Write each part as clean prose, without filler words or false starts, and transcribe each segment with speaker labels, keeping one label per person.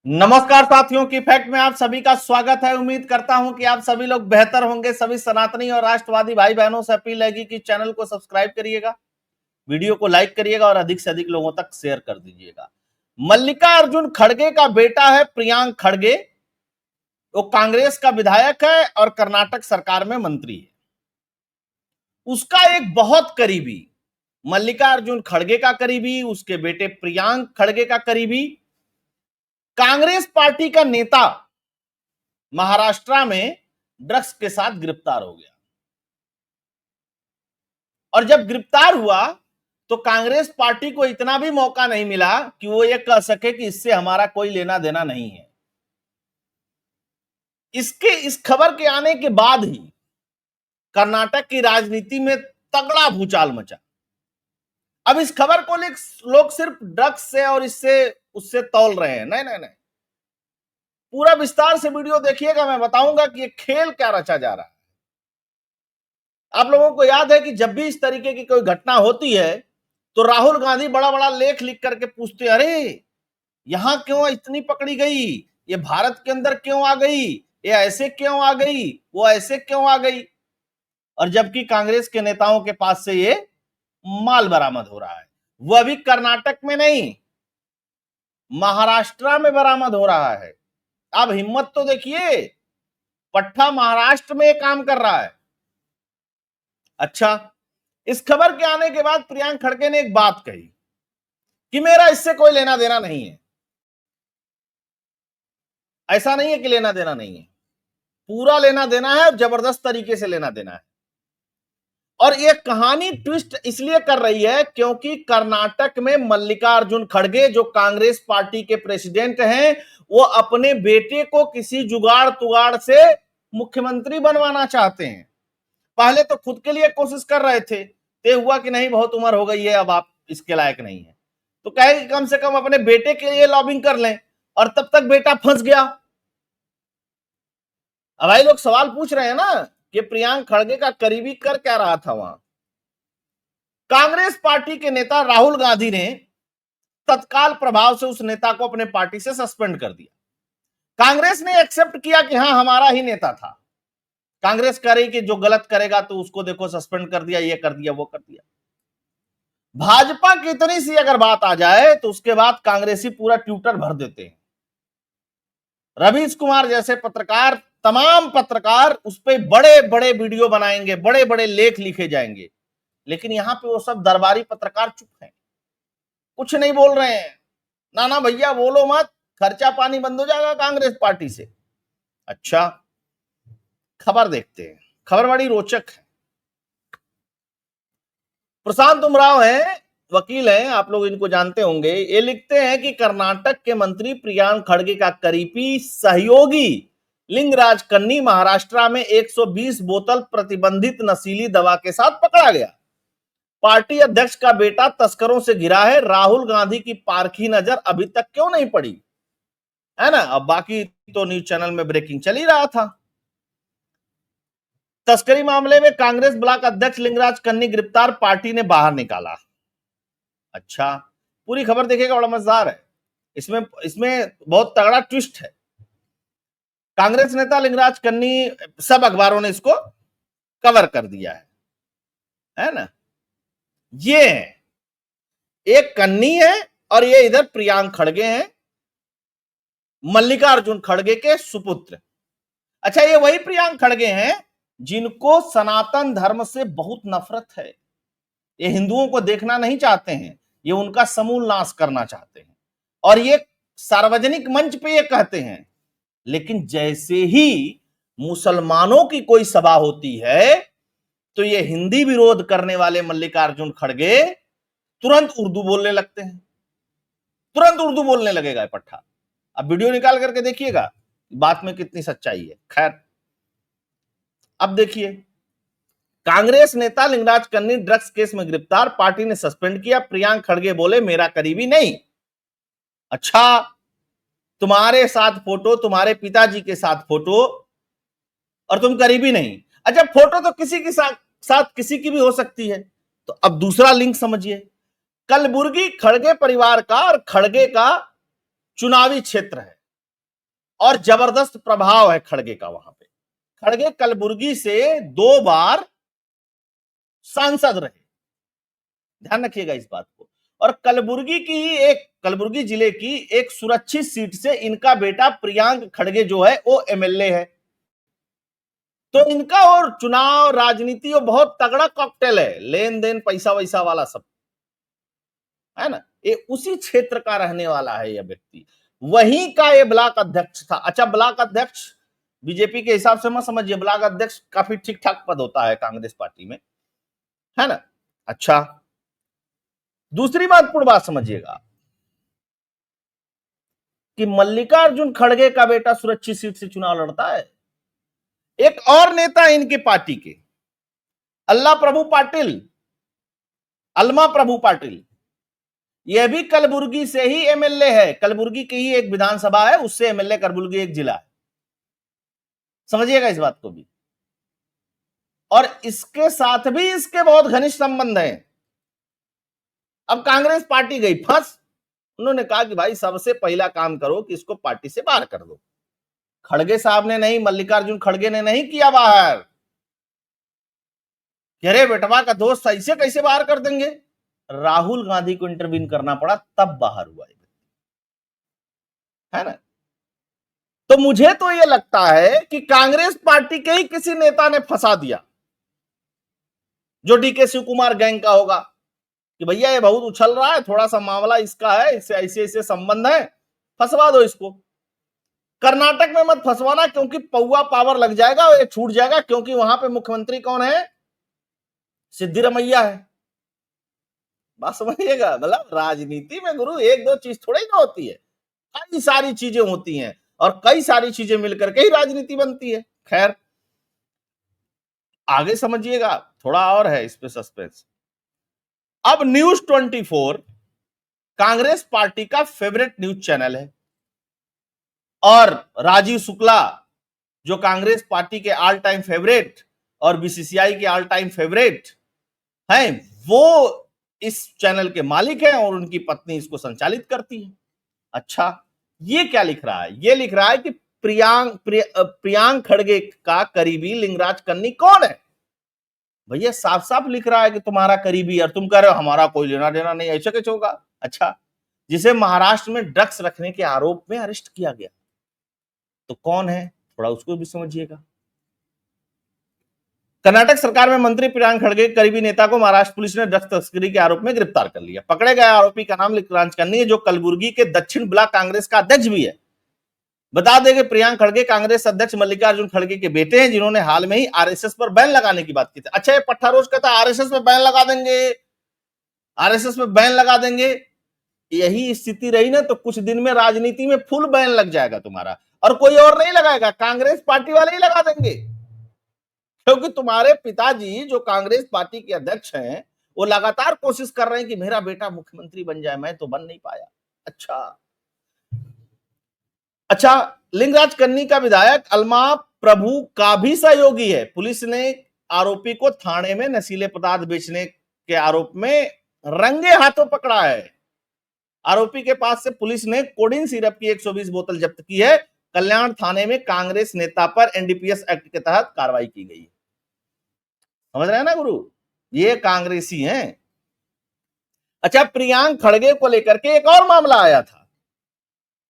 Speaker 1: नमस्कार साथियों की फैक्ट में आप सभी का स्वागत है। उम्मीद करता हूं कि आप सभी लोग बेहतर होंगे। सभी सनातनी और राष्ट्रवादी भाई बहनों से अपील है कि चैनल को सब्सक्राइब करिएगा, वीडियो को लाइक करिएगा और अधिक से अधिक लोगों तक शेयर कर दीजिएगा। मल्लिकार्जुन खड़गे का बेटा है प्रियांक खड़गे। वो कांग्रेस का विधायक है और कर्नाटक सरकार में मंत्री है। उसका एक बहुत करीबी, मल्लिकार्जुन खड़गे का करीबी, उसके बेटे प्रियांक खड़गे का करीबी, कांग्रेस पार्टी का नेता महाराष्ट्र में ड्रग्स के साथ गिरफ्तार हो गया। और जब गिरफ्तार हुआ तो कांग्रेस पार्टी को इतना भी मौका नहीं मिला कि वो ये कह सके कि इससे हमारा कोई लेना देना नहीं है। इस खबर के आने के बाद ही कर्नाटक की राजनीति में तगड़ा भूचाल मचा। अब इस खबर को लोग सिर्फ ड्रग्स से और इससे उससे तौल रहे हैं। नहीं नहीं नहीं, पूरा विस्तार से वीडियो देखिएगा, मैं बताऊंगा कि ये खेल क्या रचा जा रहा है। आप लोगों को याद है कि जब भी इस तरीके की कोई घटना होती है तो राहुल गांधी बड़ा बड़ा लेख लिख करके पूछते, अरे यहां क्यों इतनी पकड़ी गई, ये भारत के अंदर क्यों आ गई, ये ऐसे क्यों आ गई, वो ऐसे क्यों आ गई। और जबकि कांग्रेस के नेताओं के पास से ये माल बरामद हो रहा है। वो अभी कर्नाटक में नहीं, महाराष्ट्र में बरामद हो रहा है। अब हिम्मत तो देखिए, पट्टा महाराष्ट्र में काम कर रहा है। अच्छा, इस खबर के आने के बाद प्रियांक खड़गे ने एक बात कही कि मेरा इससे कोई लेना देना नहीं है। ऐसा नहीं है कि लेना देना नहीं है, पूरा लेना देना है, जबरदस्त तरीके से लेना देना है। और ये कहानी ट्विस्ट इसलिए कर रही है क्योंकि कर्नाटक में मल्लिकार्जुन खड़गे जो कांग्रेस पार्टी के प्रेसिडेंट हैं, वो अपने बेटे को किसी जुगाड़ तुगाड़ से मुख्यमंत्री बनवाना चाहते हैं। पहले तो खुद के लिए कोशिश कर रहे थे, तय हुआ कि नहीं बहुत उम्र हो गई है, अब आप इसके लायक नहीं है, तो कहे कि कम से कम अपने बेटे के लिए लॉबिंग कर लें। और तब तक बेटा फंस गया। अब भाई लोग सवाल पूछ रहे हैं ना कि प्रियांक खड़गे का करीबी कर क्या रहा था वहां। कांग्रेस पार्टी के नेता राहुल गांधी ने तत्काल प्रभाव से उस नेता को अपने पार्टी से सस्पेंड कर दिया। कांग्रेस ने एक्सेप्ट किया कि हाँ हमारा ही नेता था। कांग्रेस कह रही कि जो गलत करेगा तो उसको देखो सस्पेंड कर दिया, ये कर दिया, वो कर दिया। भाजपा की इतनी सी अगर बात आ जाए तो उसके बाद कांग्रेसी पूरा ट्विटर भर देते हैं। रवीश कुमार जैसे पत्रकार, तमाम पत्रकार उस पर बड़े बड़े वीडियो बनाएंगे, बड़े बड़े लेख लिखे जाएंगे। लेकिन यहां पे वो सब दरबारी पत्रकार चुप हैं, कुछ नहीं बोल रहे हैं। ना ना भैया बोलो मत, खर्चा पानी बंद हो जाएगा कांग्रेस पार्टी से। अच्छा, खबर देखते हैं, खबर बड़ी रोचक है। प्रशांत उमराव है, वकील हैं, आप लोग इनको जानते होंगे। ये लिखते हैं कि कर्नाटक के मंत्री प्रियांक खड़गे का करीबी सहयोगी लिंगराज कन्नी महाराष्ट्र में 120 बोतल प्रतिबंधित नशीली दवा के साथ पकड़ा गया। पार्टी अध्यक्ष का बेटा तस्करों से घिरा है। राहुल गांधी की पारखी नजर अभी तक क्यों नहीं पड़ी, है ना। अब बाकी तो न्यूज चैनल में ब्रेकिंग चल ही रहा था। तस्करी मामले में कांग्रेस ब्लॉक अध्यक्ष लिंगराज कन्नी गिरफ्तार, पार्टी ने बाहर निकाला। अच्छा, पूरी खबर देखिएगा, बड़ा मजेदार है। इसमें इसमें बहुत तगड़ा ट्विस्ट है। कांग्रेस नेता लिंगराज कन्नी, सब अखबारों ने इसको कवर कर दिया है ना। ये एक कन्नी है और ये इधर प्रियांक खड़गे हैं, मल्लिकार्जुन खड़गे के सुपुत्र। अच्छा, ये वही प्रियांक खड़गे हैं जिनको सनातन धर्म से बहुत नफरत है। ये हिंदुओं को देखना नहीं चाहते हैं, ये उनका समूल नाश करना चाहते हैं। और ये सार्वजनिक मंच पे ये कहते हैं, लेकिन जैसे ही मुसलमानों की कोई सभा होती है तो ये हिंदी विरोध करने वाले मल्लिकार्जुन खड़गे तुरंत उर्दू बोलने लगते हैं, तुरंत उर्दू बोलने लगेगा पट्टा। अब वीडियो निकाल करके देखिएगा बात में कितनी सच्चाई है। खैर, अब देखिए, कांग्रेस नेता लिंगराज कन्नी ड्रग्स केस में गिरफ्तार, पार्टी ने सस्पेंड किया। प्रियांक खड़गे बोले मेरा करीबी नहीं। अच्छा, तुम्हारे साथ फोटो, तुम्हारे पिताजी के साथ फोटो, और तुम करीबी नहीं। अच्छा, फोटो तो किसी के साथ किसी की भी हो सकती है। तो अब दूसरा लिंक समझिए, कलबुर्गी खड़गे परिवार का और खड़गे का चुनावी क्षेत्र है। और जबरदस्त प्रभाव है खड़गे का वहां पे। खड़गे कलबुर्गी से 2 बार सांसद रहे, ध्यान रखिएगा इस बात को। और कलबुर्गी जिले की एक सुरक्षित सीट से इनका बेटा प्रियांक खड़गे जो है वो एमएलए है। तो इनका और चुनाव राजनीति और बहुत तगड़ा कॉकटेल है, लेन देन पैसा वैसा वाला सब है ना। ये उसी क्षेत्र का रहने वाला है यह व्यक्ति, वहीं का ये ब्लॉक अध्यक्ष था। अच्छा, ब्लॉक अध्यक्ष बीजेपी के हिसाब से मत समझिए, ब्लॉक अध्यक्ष काफी ठीक ठाक पद होता है कांग्रेस पार्टी में, है ना। अच्छा, दूसरी महत्वपूर्ण बात समझिएगा कि मल्लिकार्जुन खड़गे का बेटा सुरक्षित सीट से चुनाव लड़ता है। एक और नेता इनके पार्टी के अल्लाह प्रभु पाटिल, अलमा प्रभु पाटिल, यह भी कलबुर्गी से ही एमएलए है। कलबुर्गी की ही एक विधानसभा है, उससे एमएलए कलबुर्गी एक जिला है, समझिएगा इस बात को भी। और इसके साथ भी इसके बहुत घनिष्ठ संबंध हैं। अब कांग्रेस पार्टी गई फंस, उन्होंने कहा कि भाई सबसे पहला काम करो कि इसको पार्टी से बाहर कर दो। खड़गे साहब ने नहीं, मल्लिकार्जुन खड़गे ने नहीं किया बाहर। अरे बेटवा का दोस्त ऐसे कैसे बाहर कर देंगे, राहुल गांधी को इंटरवीन करना पड़ा तब बाहर हुआ, है ना। तो मुझे तो यह लगता है कि कांग्रेस पार्टी के ही किसी नेता ने फंसा दिया, जो डीके शिव कुमार गैंग का होगा, कि भैया ये बहुत उछल रहा है, थोड़ा सा मामला इसका है, इससे ऐसे ऐसे संबंध है, फंसवा दो इसको। कर्नाटक में मत फंसवाना, क्योंकि पौवा पावर लग जाएगा, ये छूट जाएगा, क्योंकि वहां पे मुख्यमंत्री कौन है, सिद्धिरमैया है। बात समझिएगा, मतलब राजनीति में गुरु एक दो चीज थोड़ी ना होती है, कई सारी चीजें होती हैं, और कई सारी चीजें मिलकर के ही राजनीति बनती है। खैर आगे समझिएगा, थोड़ा और है इस पे सस्पेंस। अब न्यूज 24 कांग्रेस पार्टी का फेवरेट न्यूज चैनल है, और राजीव शुक्ला जो कांग्रेस पार्टी के ऑल टाइम फेवरेट और बीसीसीआई के ऑल टाइम फेवरेट हैं, वो इस चैनल के मालिक हैं, और उनकी पत्नी इसको संचालित करती है। अच्छा, ये क्या लिख रहा है, ये लिख रहा है कि प्रियांक खड़गे का करीबी लिंगराज कन्नी कौन है। भैया साफ साफ लिख रहा है कि तुम्हारा करीबी, और तुम कह रहे हो हमारा कोई लेना देना नहीं, ऐसा कैसे होगा। अच्छा, जिसे महाराष्ट्र में ड्रग्स रखने के आरोप में अरेस्ट किया गया, तो कौन है, थोड़ा उसको भी समझिएगा। कर्नाटक सरकार में मंत्री प्रियांक खड़गे करीबी नेता को महाराष्ट्र पुलिस ने ड्रग्स तस्करी के आरोप में गिरफ्तार कर लिया। पकड़े गए आरोपी का नाम लिंगराज कन्नी है, जो कलबुर्गी के दक्षिण ब्लॉक कांग्रेस का अध्यक्ष भी है। बता दें कि प्रियांक खड़गे कांग्रेस अध्यक्ष मल्लिकार्जुन खड़गे के बेटे हैं, जिन्होंने हाल में ही आरएसएस पर बैन लगाने की बात की थी। अच्छा, ये पट्टा रोज कहता है आरएसएस पे बैन लगा देंगे, आरएसएस पे बैन लगा देंगे। यही स्थिति रही ना तो कुछ दिन में राजनीति में फुल बैन लग जाएगा तुम्हारा, और कोई और नहीं लगाएगा, कांग्रेस पार्टी वाले ही लगा देंगे। क्योंकि तुम्हारे पिताजी जो कांग्रेस पार्टी के अध्यक्ष हैं, वो लगातार कोशिश कर रहे हैं कि मेरा बेटा मुख्यमंत्री बन जाए, मैं तो बन नहीं पाया। अच्छा, लिंगराज कन्नी का विधायक अलमा प्रभु का भी सहयोगी है। पुलिस ने आरोपी को थाने में नशीले पदार्थ बेचने के आरोप में रंगे हाथों पकड़ा है। आरोपी के पास से पुलिस ने कोडिन सिरप की 120 बोतल जब्त की है। कल्याण थाने में कांग्रेस नेता पर एनडीपीएस एक्ट के तहत कार्रवाई की गई है। समझ रहे हैं ना गुरु, ये कांग्रेसी हैं। अच्छा, प्रियांक खड़गे को लेकर के एक और मामला आया था।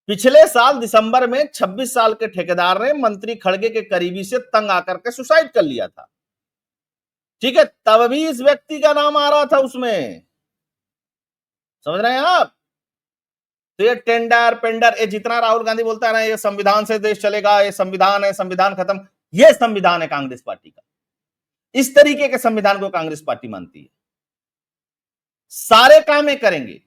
Speaker 1: पिछले साल दिसंबर में 26 साल के ठेकेदार ने मंत्री खड़गे के करीबी से तंग आकर के सुसाइड कर लिया था। ठीक है, तब भी इस व्यक्ति का नाम आ रहा था उसमें, समझ रहे हैं आप। तो ये टेंडर पेंडर, ये जितना राहुल गांधी बोलता है ना, ये संविधान से देश चलेगा, ये संविधान है, संविधान खत्म, ये संविधान है कांग्रेस पार्टी का। इस तरीके के संविधान को कांग्रेस पार्टी मानती है। सारे काम ये करेंगे,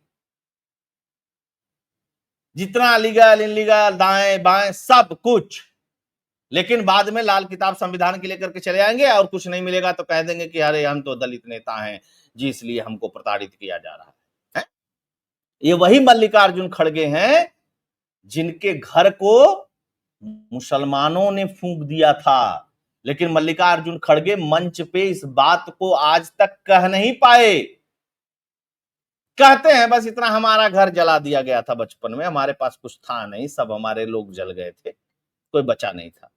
Speaker 1: जितना लीगल इनलीगल दाएं बाएं सब कुछ, लेकिन बाद में लाल किताब संविधान की लेकर के चले आएंगे, और कुछ नहीं मिलेगा तो कह देंगे कि अरे हम तो दलित नेता हैं जी, इसलिए हमको प्रताड़ित किया जा रहा है। ये वही मल्लिकार्जुन खड़गे हैं जिनके घर को मुसलमानों ने फूंक दिया था, लेकिन मल्लिकार्जुन खड़गे मंच पे इस बात को आज तक कह नहीं पाए। कहते हैं बस इतना, हमारा घर जला दिया गया था बचपन में, हमारे पास कुछ था नहीं, सब हमारे लोग जल गए थे। कोई बचा नहीं था।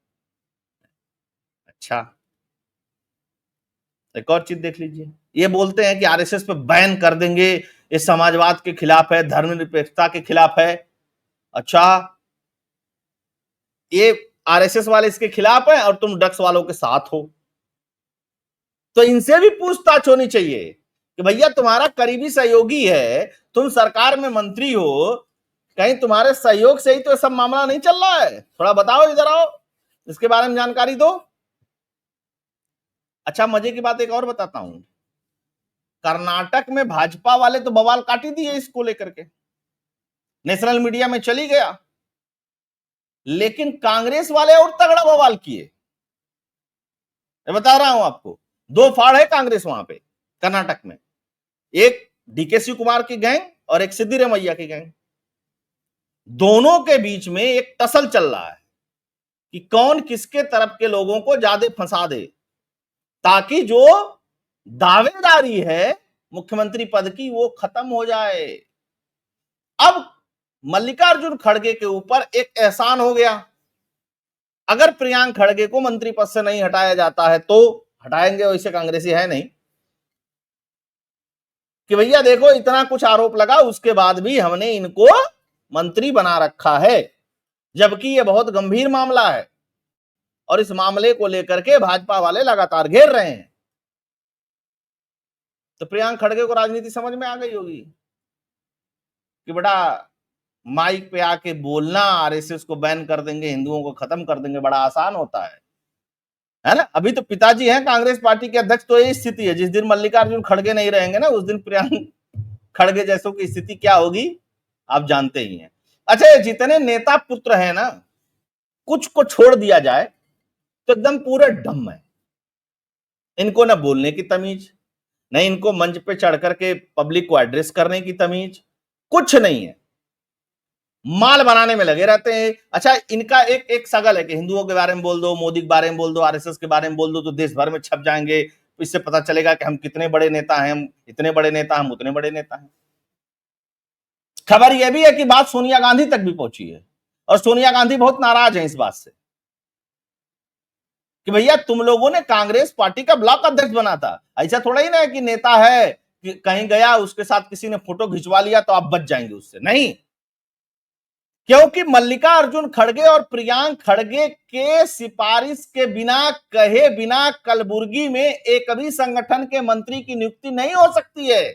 Speaker 1: अच्छा, एक और चीज देख लीजिए, ये बोलते हैं कि आरएसएस पे बैन कर देंगे, ये समाजवाद के खिलाफ है, धर्मनिरपेक्षता के खिलाफ है। अच्छा, ये आरएसएस वाले इसके खिलाफ है और तुम ड्रग्स वालों के साथ हो, तो इनसे भी पूछताछ होनी चाहिए कि भैया तुम्हारा करीबी सहयोगी है, तुम सरकार में मंत्री हो, कहीं तुम्हारे सहयोग से ही तो सब मामला नहीं चल रहा है? थोड़ा बताओ, इधर आओ, इसके बारे में जानकारी दो। अच्छा, मजे की बात एक और बताता हूं, कर्नाटक में भाजपा वाले तो बवाल काट ही दिए इसको लेकर के, नेशनल मीडिया में चली गया, लेकिन कांग्रेस वाले और तगड़ा बवाल किए। मैं बता रहा हूं आपको, दो फाड़ है कांग्रेस वहां पे कर्नाटक में, एक डीके शिव कुमार की गैंग और एक सिद्धिरमैया की गैंग, दोनों के बीच में एक टसल चल रहा है कि कौन किसके तरफ के लोगों को ज्यादा फंसा दे, ताकि जो दावेदारी है मुख्यमंत्री पद की वो खत्म हो जाए। अब मल्लिकार्जुन खड़गे के ऊपर एक एहसान हो गया, अगर प्रियांक खड़गे को मंत्री पद से नहीं हटाया जाता है तो हटाएंगे, वैसे कांग्रेसी है नहीं, कि भैया देखो इतना कुछ आरोप लगा उसके बाद भी हमने इनको मंत्री बना रखा है, जबकि ये बहुत गंभीर मामला है और इस मामले को लेकर के भाजपा वाले लगातार घेर रहे हैं। तो प्रियांक खड़गे को राजनीति समझ में आ गई होगी कि बेटा माइक पे आके बोलना आरएसएस को बैन कर देंगे, हिंदुओं को खत्म कर देंगे, बड़ा आसान होता है ना? अभी तो पिताजी हैं कांग्रेस पार्टी के अध्यक्ष, तो ये स्थिति है, जिस दिन मल्लिकार्जुन खड़गे नहीं रहेंगे ना, उस दिन प्रियांक खड़गे जैसों की स्थिति क्या होगी आप जानते ही हैं। अच्छा, ये जितने नेता पुत्र हैं ना, कुछ को छोड़ दिया जाए तो एकदम पूरे डम है, इनको ना बोलने की तमीज, न इनको मंच पे चढ़ करके पब्लिक को एड्रेस करने की तमीज, कुछ नहीं है, माल बनाने में लगे रहते हैं। अच्छा, इनका एक एक सगल है कि हिंदुओं के बारे में बोल दो, मोदी के बारे में बोल दो, आरएसएस के बारे में बोल दो, तो देश भर में छप जाएंगे, इससे पता चलेगा कि हम कितने बड़े नेता हैं, हम इतने बड़े नेता, हम उतने बड़े नेता हैं। खबर यह भी है कि बात सोनिया गांधी तक भी पहुंची है और सोनिया गांधी बहुत नाराज है इस बात से कि भैया तुम लोगों ने कांग्रेस पार्टी का ब्लॉक अध्यक्ष बना था, ऐसा थोड़ा ही ना है कि नेता है कि कहीं गया उसके साथ किसी ने फोटो खिंचवा लिया तो आप बच जाएंगे उससे, नहीं, क्योंकि मल्लिकार्जुन खड़गे और प्रियांक खड़गे के सिफारिश के बिना, कहे बिना कलबुर्गी में एक भी संगठन के मंत्री की नियुक्ति नहीं हो सकती है।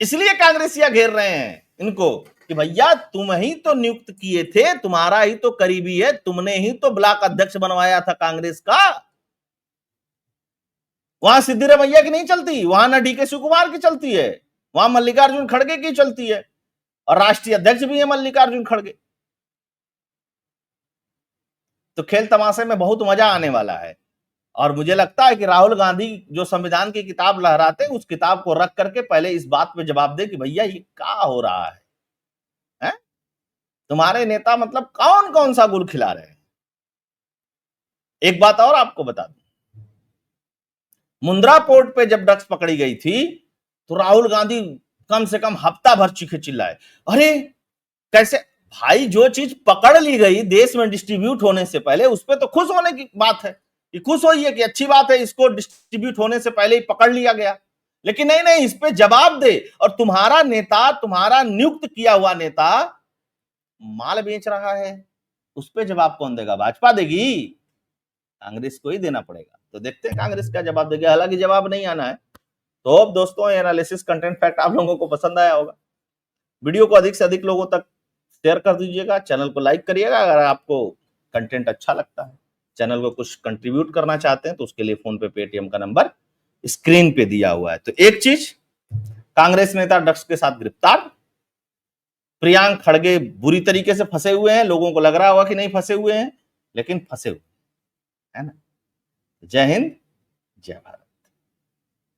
Speaker 1: इसलिए कांग्रेसिया घेर रहे हैं इनको कि भैया तुम ही तो नियुक्त किए थे, तुम्हारा ही तो करीबी है, तुमने ही तो ब्लॉक अध्यक्ष बनवाया था कांग्रेस का। वहां सिद्धिरमैया की नहीं चलती, वहां ना डीके शिव कुमार की चलती है, वहां मल्लिकार्जुन खड़गे की चलती है और राष्ट्रीय अध्यक्ष भी है मल्लिकार्जुन खड़गे। तो खेल तमाशे में बहुत मजा आने वाला है और मुझे लगता है कि राहुल गांधी जो संविधान की किताब लहराते हैं, उस किताब को रख करके पहले इस बात पे जवाब दे कि भैया ये क्या हो रहा है, हैं? तुम्हारे नेता मतलब कौन कौन सा गुल खिला रहे हैं। एक बात और आपको बता दूं, मुंद्रा पोर्ट पे जब ड्रग्स पकड़ी गई थी तो राहुल गांधी कम से कम हफ्ता भर चीखे चिल्लाए, अरे कैसे भाई, जो चीज पकड़ ली गई देश में डिस्ट्रीब्यूट होने से पहले उस पर तो खुश होने की बात है कि खुश होइए कि अच्छी बात है, इसको डिस्ट्रीब्यूट होने से पहले ही पकड़ लिया गया, लेकिन नहीं नहीं, इस पे जवाब दे। और तुम्हारा नेता, तुम्हारा नियुक्त किया हुआ नेता माल बेच रहा है, उस पे जवाब कौन देगा? भाजपा देगी, कांग्रेस को ही देना पड़ेगा। तो देखते हैं कांग्रेस क्या जवाब देगी, हालांकि जवाब नहीं आना है। तो अब दोस्तों, एनालिसिस कंटेंट फैक्ट आप लोगों को पसंद आया होगा, वीडियो को अधिक से अधिक लोगों तक शेयर कर दीजिएगा, चैनल को लाइक करिएगा। अगर आपको कंटेंट अच्छा लगता है, चैनल को कुछ कंट्रीब्यूट करना चाहते हैं तो उसके लिए फोन पे, पेटीएम का नंबर स्क्रीन पे दिया हुआ है। तो एक चीज, कांग्रेस नेता ड्रग्स के साथ गिरफ्तार, प्रियांक खड़गे बुरी तरीके से फंसे हुए हैं, लोगों को लग रहा होगा कि नहीं फंसे हुए हैं, लेकिन फंसे हुए, है ना? जय हिंद, जय भारत।